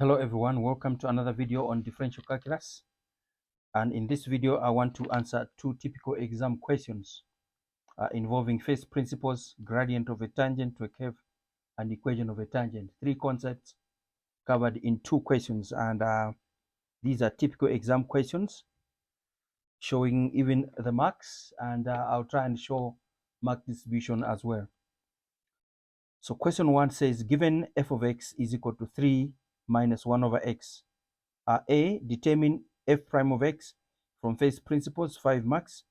Hello everyone, welcome to another video on differential calculus. And in this video, I want to answer two typical exam questions involving first principles, gradient of a tangent to a curve, and equation of a tangent. Three concepts covered in two questions, and these are typical exam questions showing even the marks, and I'll try and show mark distribution as well. So question 1 says, given f of x is equal to 3 minus 1 over x, A, determine f prime of x from first principles, 5 marks.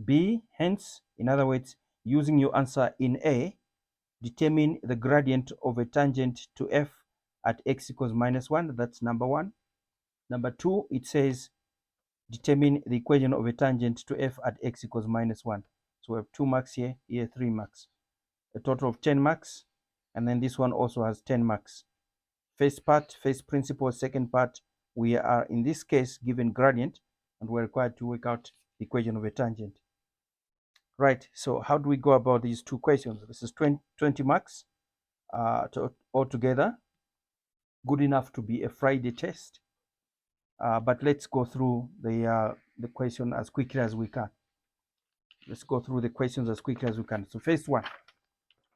B, hence, in other words, using your answer in A, determine the gradient of a tangent to f at x equals minus 1. That's number 1. Number 2, it says, determine the equation of a tangent to f at x equals minus 1. So we have 2 marks here, here 3 marks. A total of 10 marks. And then this one also has 10 marks. First part, first principle, second part, we are in this case given gradient and we're required to work out the equation of a tangent. Right, so how do we go about these two questions? This is 20 marks altogether, good enough to be a Friday test. But let's go through the question as quickly as we can. Let's go through the questions as quickly as we can. So first one,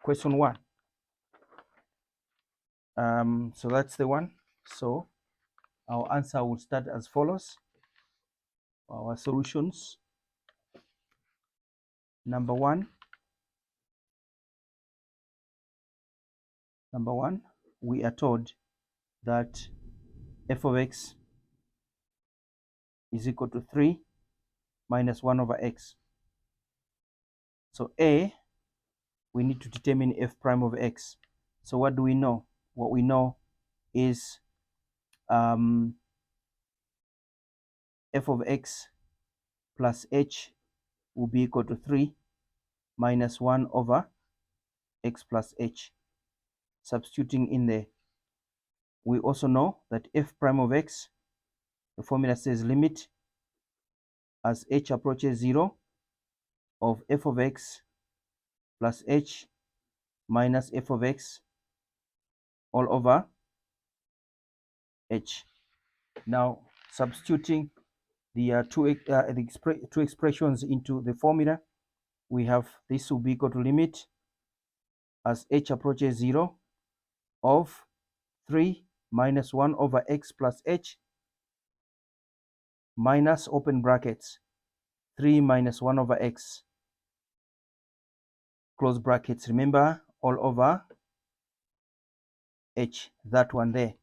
question 1. So that's the one. So our answer will start as follows. Our solutions. Number one, we are told that f of x is equal to 3 minus 1 over x. So A, we need to determine f prime of x. So what do we know? What we know is f of x plus h will be equal to 3 minus 1 over x plus h. Substituting in there, we also know that f prime of x, the formula says limit as h approaches 0 of f of x plus h minus f of x all over h. Now substituting the two expressions into the formula, we have this will be equal to limit as h approaches 0 of 3 minus 1 over x plus h minus open brackets 3 minus 1 over x close brackets, remember, all over h, that one there.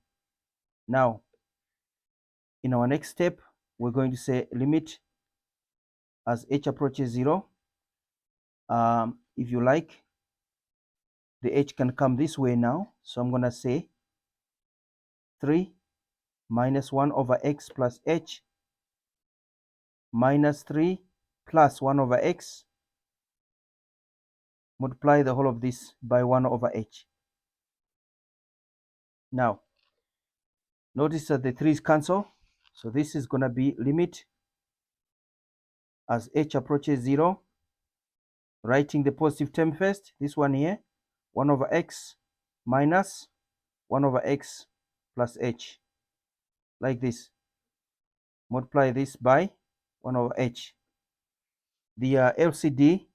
Now in our next step, we're going to say limit as h approaches 0. If you like, the h can come this way now. So I'm going to say 3 minus 1 over x plus h minus 3 plus 1 over x. Multiply the whole of this by 1 over h. Now, notice that the 3's cancel. So this is going to be limit as h approaches 0. Writing the positive term first, this one here, 1 over x minus 1 over x plus h, like this. Multiply this by 1 over h. The LCD,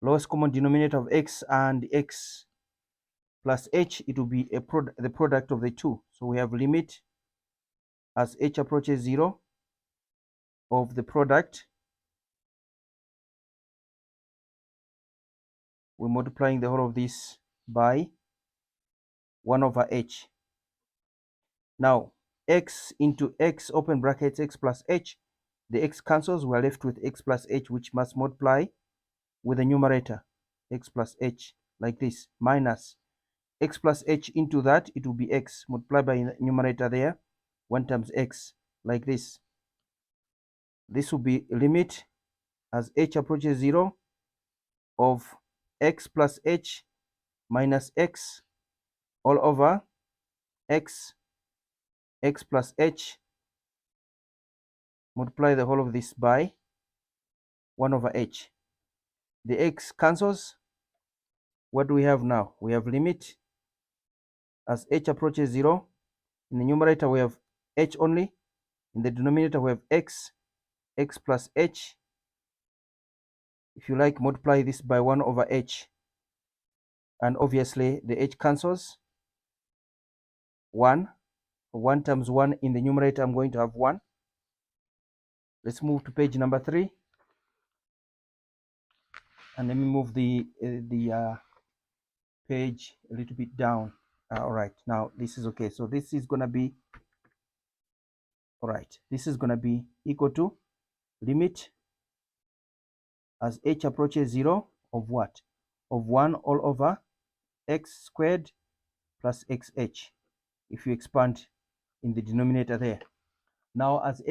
lowest common denominator of x and x plus h, it will be the product of the two. So we have limit as h approaches 0 of the product. We're multiplying the whole of this by 1 over h. Now, x into x, open brackets, x plus h. The x cancels, we're left with x plus h, which must multiply with the numerator, x plus h, like this, minus x plus h into that, it will be x, multiplied by the numerator there, 1 times x, like this. This will be limit as h approaches 0 of x plus h minus x all over x, x plus h, multiply the whole of this by 1 over h. The x cancels. What do we have now? We have limit as h approaches 0. In the numerator we have h only. In the denominator we have x plus h. If you like, multiply this by 1 over h. And obviously the h cancels. 1 times 1 in the numerator, I'm going to have 1. Let's move to page number 3. And let me move the page a little bit down. All right, now this is okay. So this is going to be, all right, this is going to be equal to limit as h approaches 0 of what? Of 1 all over x squared plus xh, if you expand in the denominator there. Now as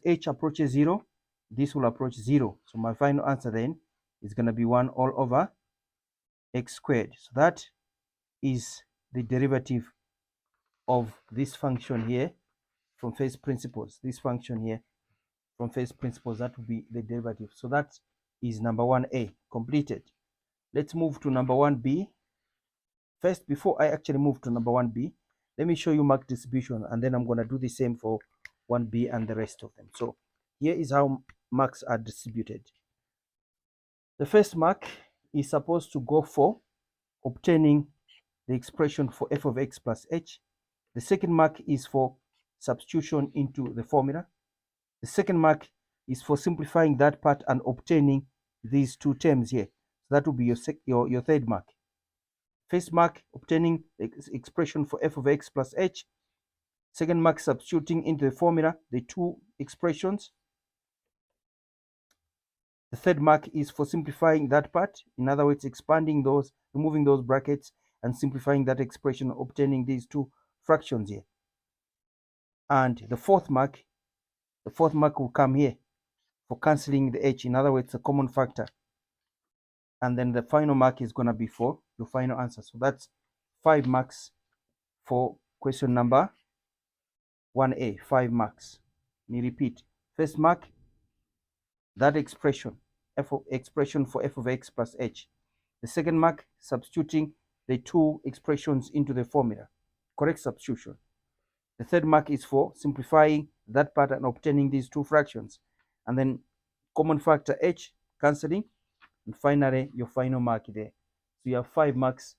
h approaches 0, this will approach 0. So my final answer then is going to be 1 all over x squared. So that is the derivative of this function here from first principles. This function here from first principles, that will be the derivative. So that is number 1a completed. Let's move to number 1b. First, before I actually move to number 1b, let me show you mark distribution, and then I'm going to do the same for 1b and the rest of them. So here is how marks are distributed. The first mark is supposed to go for obtaining the expression for f of x plus h. The second mark is for substitution into the formula. The second mark is for simplifying that part and obtaining these two terms here. So that will be your third mark. First mark, obtaining the expression for f of x plus h. Second mark, substituting into the formula the two expressions. The third mark is for simplifying that part. In other words, expanding those, removing those brackets and simplifying that expression, obtaining these two fractions here. And the fourth mark will come here for cancelling the h. In other words, a common factor. And then the final mark is going to be for your final answer. So that's 5 marks for question number 1a, 5 marks. Let me repeat. First mark, that expression for f of x plus h. The second mark, substituting the two expressions into the formula, correct substitution. The third mark is for simplifying that part and obtaining these two fractions, and then common factor h, cancelling, and finally your final mark there. So you have 5 marks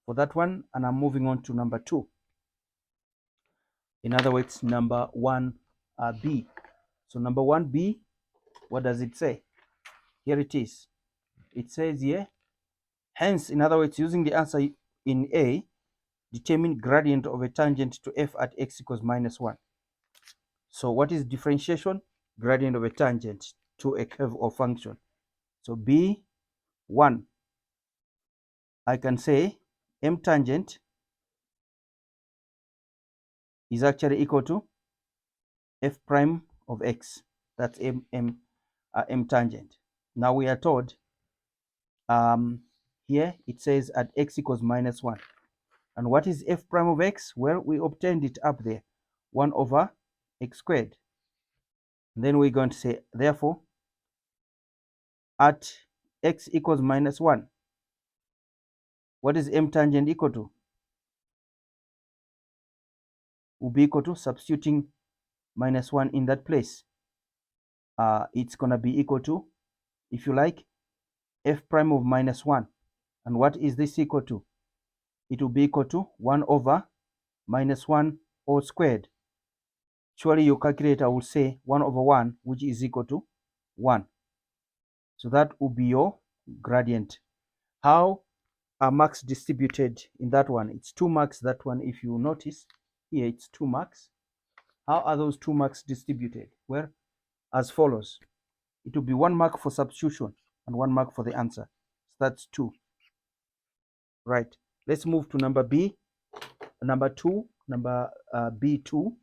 for that one, and I'm moving on to number 2. In other words, number 1b. So number 1b, what does it say? Here it is. It says here, hence, in other words, using the answer in A, determine gradient of a tangent to f at x equals minus 1. So what is differentiation? Gradient of a tangent to a curve or function. So B1, I can say m tangent is actually equal to f prime of x. That's m tangent. Now we are told here it says at x equals minus 1. And what is f prime of x? Well, we obtained it up there, 1 over x squared. And then we're going to say, therefore, at x equals minus 1, what is m tangent equal to? Will be equal to, substituting minus 1 in that place. It's going to be equal to, if you like, f prime of minus 1. And what is this equal to? It will be equal to 1 over minus 1 all squared. Surely your calculator will say 1 over 1, which is equal to 1. So that will be your gradient. How are marks distributed in that one? It's 2 marks, that one. If you notice here, it's 2 marks. How are those 2 marks distributed? Well, as follows. It will be 1 mark for substitution and 1 mark for the answer. So that's 2. Right. Let's move to number B. Number 2, number B2.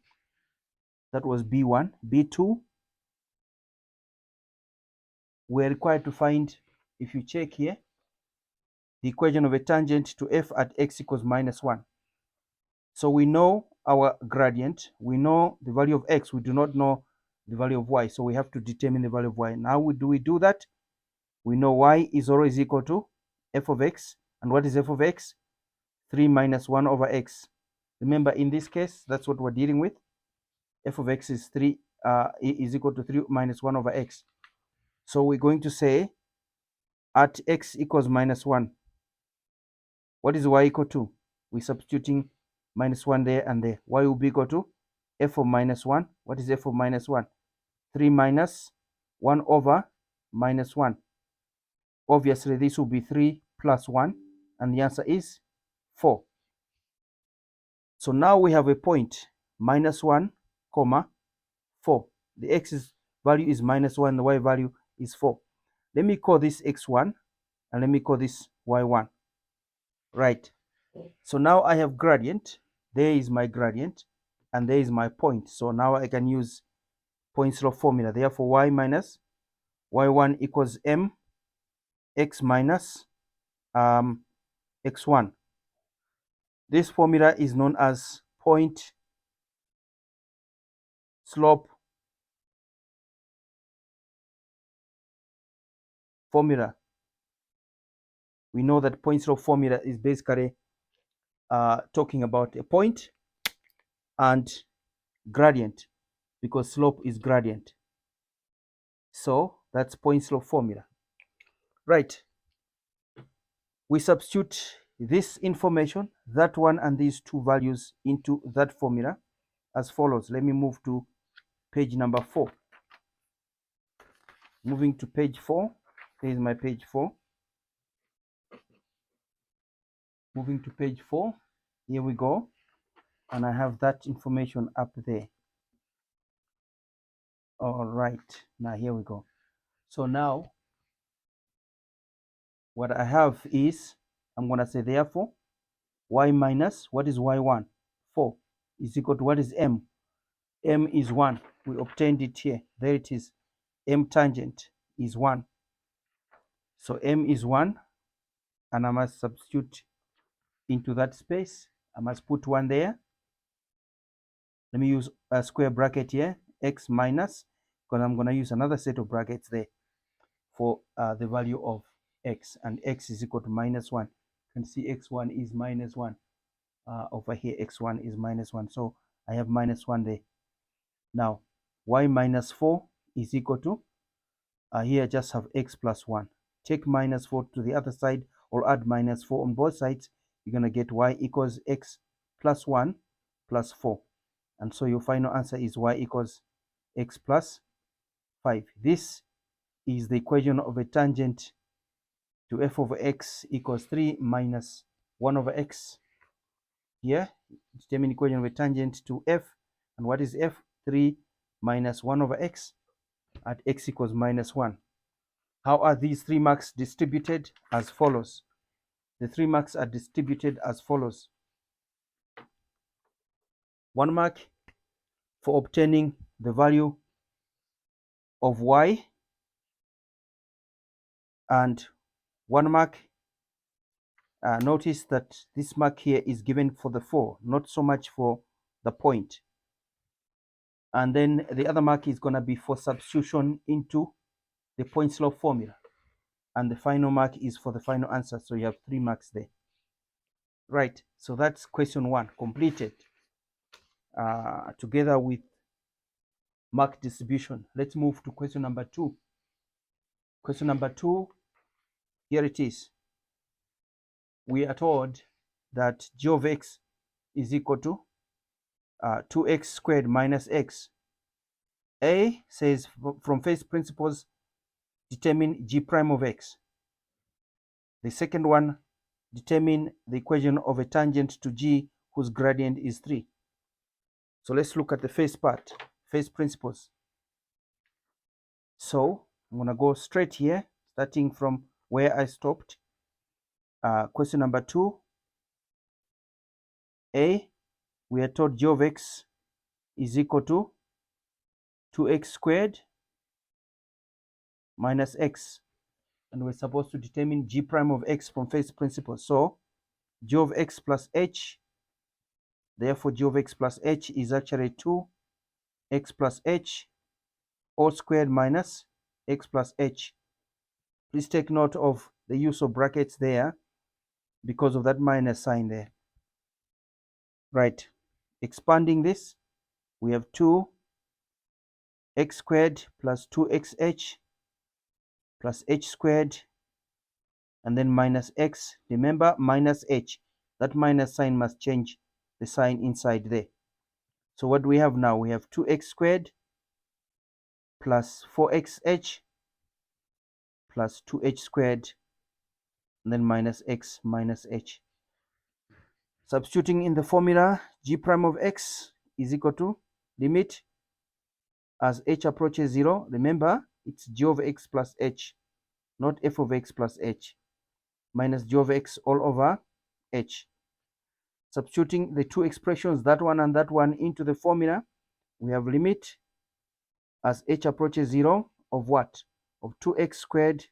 That was B1. B2, we're required to find, if you check here, the equation of a tangent to f at x equals minus 1. So we know our gradient. We know the value of x. We do not know the value of y. So we have to determine the value of y. Now, do we do that? We know y is always equal to f of x. And what is f of x? 3 minus 1 over x. Remember, in this case, that's what we're dealing with. F of x is 3 is equal to 3 minus 1 over x. So we're going to say at x equals minus 1, what is y equal to? We're substituting minus 1 there and there. Y will be equal to f of minus 1. What is f of minus 1? 3 minus 1 over minus 1. Obviously, this will be 3 plus 1, and the answer is 4. So now we have a point, minus 1, comma, 4. The x value is minus 1, the y value is 4. Let me call this x1, and let me call this y1. Right. So now I have gradient. There is my gradient, and there is my point. So now I can use Points law formula. Therefore, y minus y1 equals m x minus x1. This formula is known as point slope formula. We know that point slope formula is basically talking about a point and gradient, because slope is gradient. So that's point slope formula. Right. We substitute this information, that one and these two values, into that formula as follows. Let me move to page number 4. Moving to page 4. Here is my page 4. Moving to page 4. Here we go. And I have that information up there. All right. Now here we go. So now what I have is, I'm going to say therefore y minus, what is y1? 4 is equal to, what is m? M is 1. We obtained it here. There it is. M tangent is 1. So m is 1, and I must substitute into that space. I must put 1 there. Let me use a square bracket here, x minus, because I'm going to use another set of brackets there for the value of x, and x is equal to minus 1. You can see x1 is minus 1. Over here, x1 is minus 1. So I have minus 1 there. Now, y minus 4 is equal to, here I just have x plus 1. Take minus 4 to the other side, or add minus 4 on both sides. You're going to get y equals x plus 1 plus 4. And so your final answer is y equals x plus 5. This is the equation of a tangent to f over x equals 3 minus 1 over x. Here, determine equation of a tangent to f. And what is f? 3 minus 1 over x at x equals minus 1. How are these 3 marks distributed? As follows. The 3 marks are distributed as follows. 1 mark for obtaining the value of y, and 1 mark, notice that this mark here is given for the 4, not so much for the point. And then the other mark is going to be for substitution into the point slope formula. And the final mark is for the final answer. So you have 3 marks there. Right. So that's question 1 completed, together with mark distribution. Let's move to question number 2. Question number 2, here it is. We are told that g of x is equal to 2x squared minus x. A says from first principles, determine g prime of x. The second one, determine the equation of a tangent to g whose gradient is 3. So let's look at the first part, first principles. So I'm going to go straight here, starting from where I stopped. Question number 2. A, we are told g of x is equal to 2x squared minus x. And we're supposed to determine g prime of x from first principle. So g of x plus h, therefore g of x plus h is actually 2x plus h all squared minus x plus h. Please take note of the use of brackets there because of that minus sign there. Right. Expanding this, we have 2x squared plus 2xh plus h squared, and then minus x. Remember, minus h. That minus sign must change the sign inside there. So what do we have now? We have 2x squared plus 4xh plus 2h squared, and then minus x minus h. Substituting in the formula, g prime of x is equal to limit as h approaches 0. Remember, it's g of x plus h, not f of x plus h, minus g of x all over h. Substituting the two expressions, that one and that one, into the formula, we have limit as h approaches 0 of what? Of 2x squared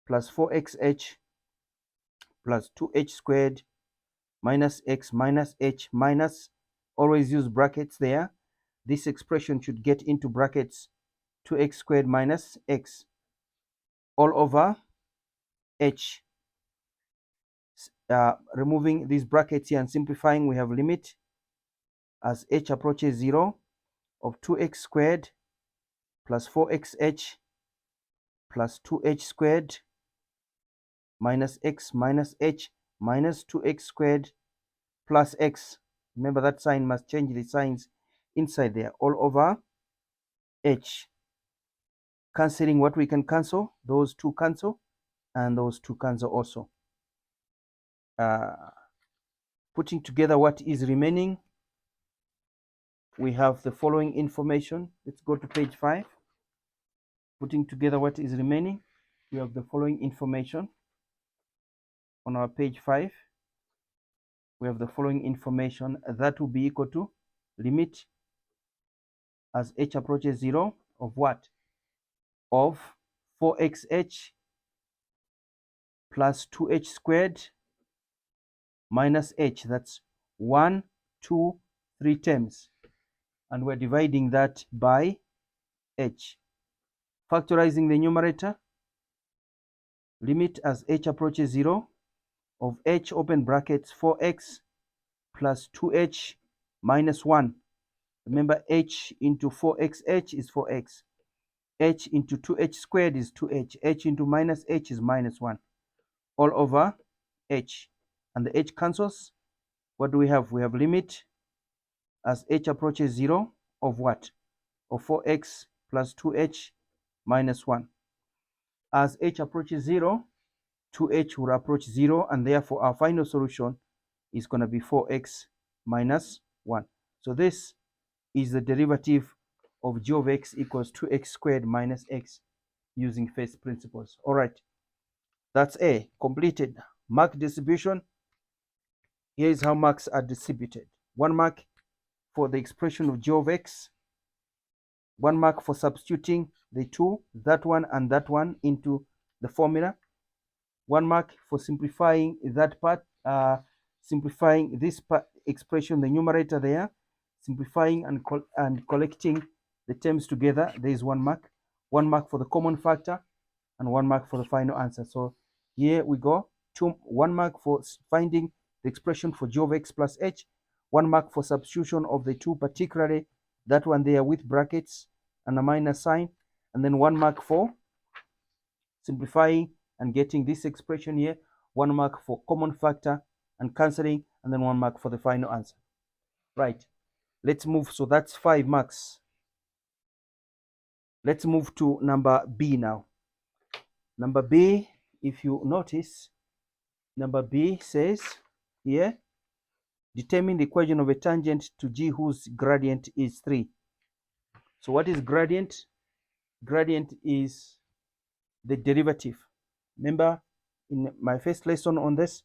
plus 4xh plus 2h squared minus x minus h minus, always use brackets there. This expression should get into brackets 2x squared minus x all over h. Removing these brackets here and simplifying, we have limit as h approaches 0 of 2x squared plus 4xh plus 2h squared minus x minus h minus 2x squared plus x. Remember, that sign must change the signs inside there, all over h. Cancelling what we can cancel, those two cancel, and those two cancel also. Putting together what is remaining, we have the following information. Let's go to page 5. Putting together what is remaining, we have the following information on our page 5. We have the following information. That will be equal to limit as h approaches 0 of what? Of 4xh plus 2h squared minus h. That's 1, 2, 3 terms. And we're dividing that by h. Factorizing the numerator, limit as h approaches 0 of h open brackets 4x plus 2h minus 1. Remember, h into 4xh is 4x. H into 2h squared is 2h. H into minus h is minus 1. All over h. And the h cancels. What do we have? We have limit as h approaches 0 of what? Of 4x plus 2h minus 1. As h approaches 0, 2h will approach 0, and therefore our final solution is going to be 4x minus 1. So this is the derivative of g of x equals 2x squared minus x using first principles. All right, that's A, completed. Mark distribution. Here is how marks are distributed. 1 mark for the expression of g of x, 1 mark for substituting the two, that one and that one, into the formula, 1 mark for simplifying that part, simplifying this part, expression, the numerator there, simplifying and collecting the terms together. There is 1 mark. 1 mark for the common factor, and 1 mark for the final answer. So here we go. 1 mark for finding the expression for g of x plus h, 1 mark for substitution of the two, particularly that one there with brackets and a minus sign, and then 1 mark for simplifying and getting this expression here, 1 mark for common factor and cancelling, and then 1 mark for the final answer. Right, let's move. So that's 5 marks. Let's move to number B now. Number B, if you notice, number B says here, determine the equation of a tangent to G whose gradient is 3. So what is gradient? Gradient is the derivative. Remember, in my first lesson on this,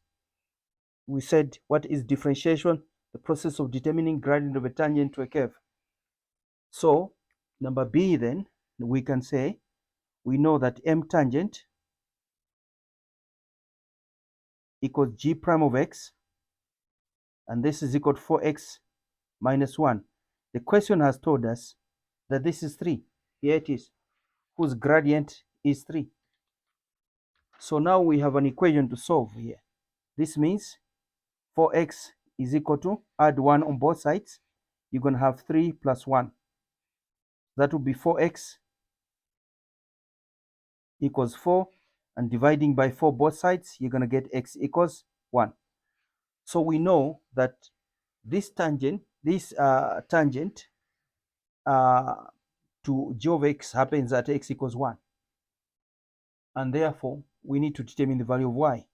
we said what is differentiation? The process of determining gradient of a tangent to a curve. So number B, then, we can say, we know that M tangent equals G prime of x, and this is equal to 4x minus 1. The question has told us that this is 3. Here it is, whose gradient is 3. So now we have an equation to solve here. This means 4x is equal to, add 1 on both sides, you're going to have 3 plus 1. That will be 4x equals 4. And dividing by 4 both sides, you're going to get x equals 1. So we know that this tangent to g of x happens at x equals 1. And therefore, we need to determine the value of y.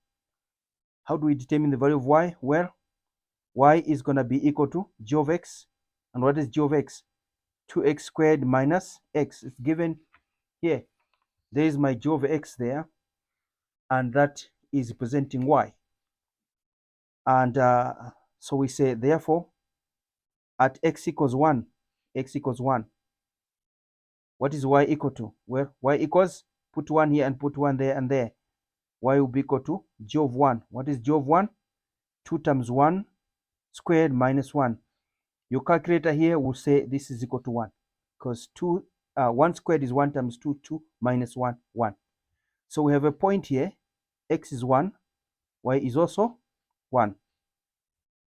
How do we determine the value of y? Well, y is going to be equal to g of x. And what is g of x? 2x squared minus x. It's given here. There is my g of x there. And that is representing y. And so we say, therefore, at x equals 1, what is y equal to? Well, y equals, put 1 here and put 1 there and there. Y will be equal to g of 1. What is g of 1? 2 times 1 squared minus 1. Your calculator here will say this is equal to 1. Because 1 squared is 1 times 2, 2 minus 1, 1. So we have a point here. X is 1. Y is also 1.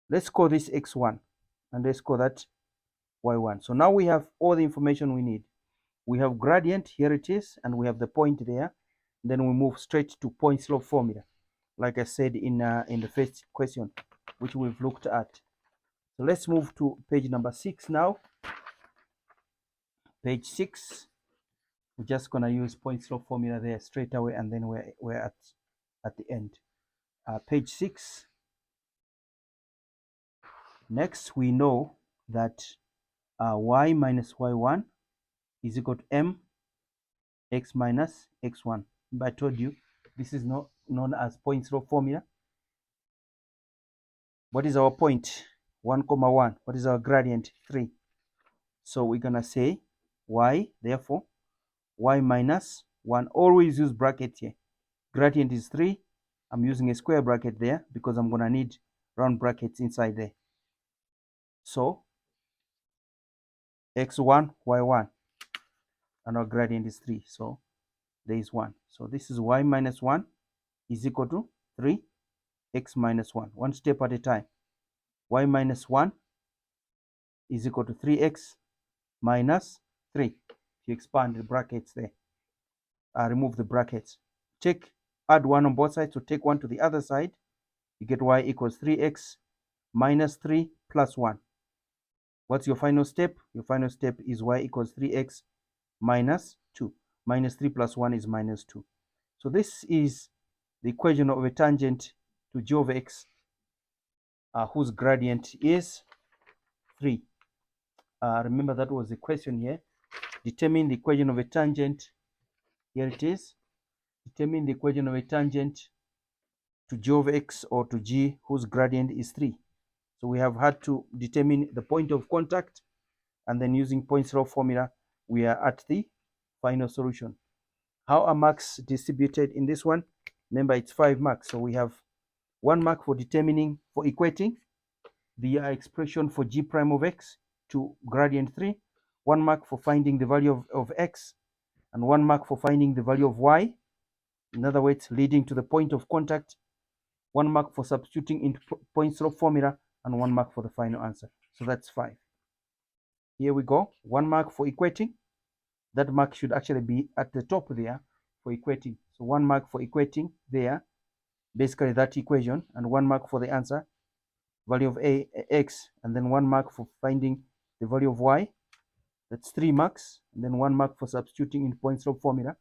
Let's call this x1. And let's call that y1. So now we have all the information we need. We have gradient, here it is, and we have the point there. Then we move straight to point slope formula, like I said in the first question, which we've looked at. So let's move to page number 6 now. Page 6, we're just going to use point slope formula there straight away, and then we're at the end. Page 6. Next, we know that y minus y1 is equal to m x minus x1. But I told you this is not known as point slope formula. What is our point? 1, 1. What is our gradient? 3. So we're going to say y, therefore, y minus 1. Always use bracket here. Gradient is 3. I'm using a square bracket there because I'm going to need round brackets inside there. So x1, y1. And our gradient is 3. So there is 1. So this is y minus 1 is equal to 3, x minus 1. One step at a time. Y minus 1 is equal to 3x minus 3. If you expand the brackets there, remove the brackets. Add 1 on both sides, so take 1 to the other side. You get y equals 3x minus 3 plus 1. What's your final step? Your final step is y equals 3x minus 2. Minus 3 plus 1 is minus 2. So this is the equation of a tangent to g of x, whose gradient is 3. Remember that was the question here. Determine the equation of a tangent. Here it is. Determine the equation of a tangent to g of x, or to g whose gradient is 3. So we have had to determine the point of contact, and then using point slope formula, we are at the final solution. How are marks distributed in this one? Remember, it's 5 marks. So we have 1 mark for equating the expression for g prime of x to gradient 3, 1 mark for finding the value of x, and 1 mark for finding the value of y. In other words, leading to the point of contact. 1 mark for substituting into point slope formula, and 1 mark for the final answer. So that's 5. Here we go. 1 mark for equating. That mark should actually be at the top there for equating. So 1 mark for equating there, basically that equation, and 1 mark for the answer, value of x, and then 1 mark for finding the value of y. That's 3 marks, and then 1 mark for substituting in point slope formula.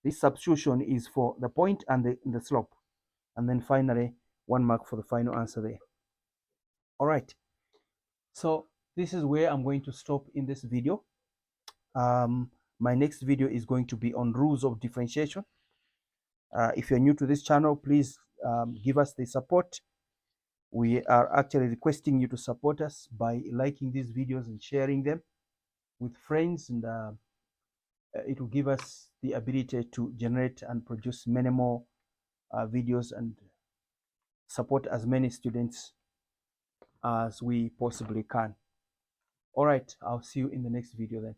This substitution is for the point and the slope. And then finally, 1 mark for the final answer there. All right. So this is where I'm going to stop in this video. My next video is going to be on rules of differentiation. If you're new to this channel, please give us the support. We are actually requesting you to support us by liking these videos and sharing them with friends, and it will give us the ability to generate and produce many more videos and support as many students as we possibly can. All right, I'll see you in the next video then.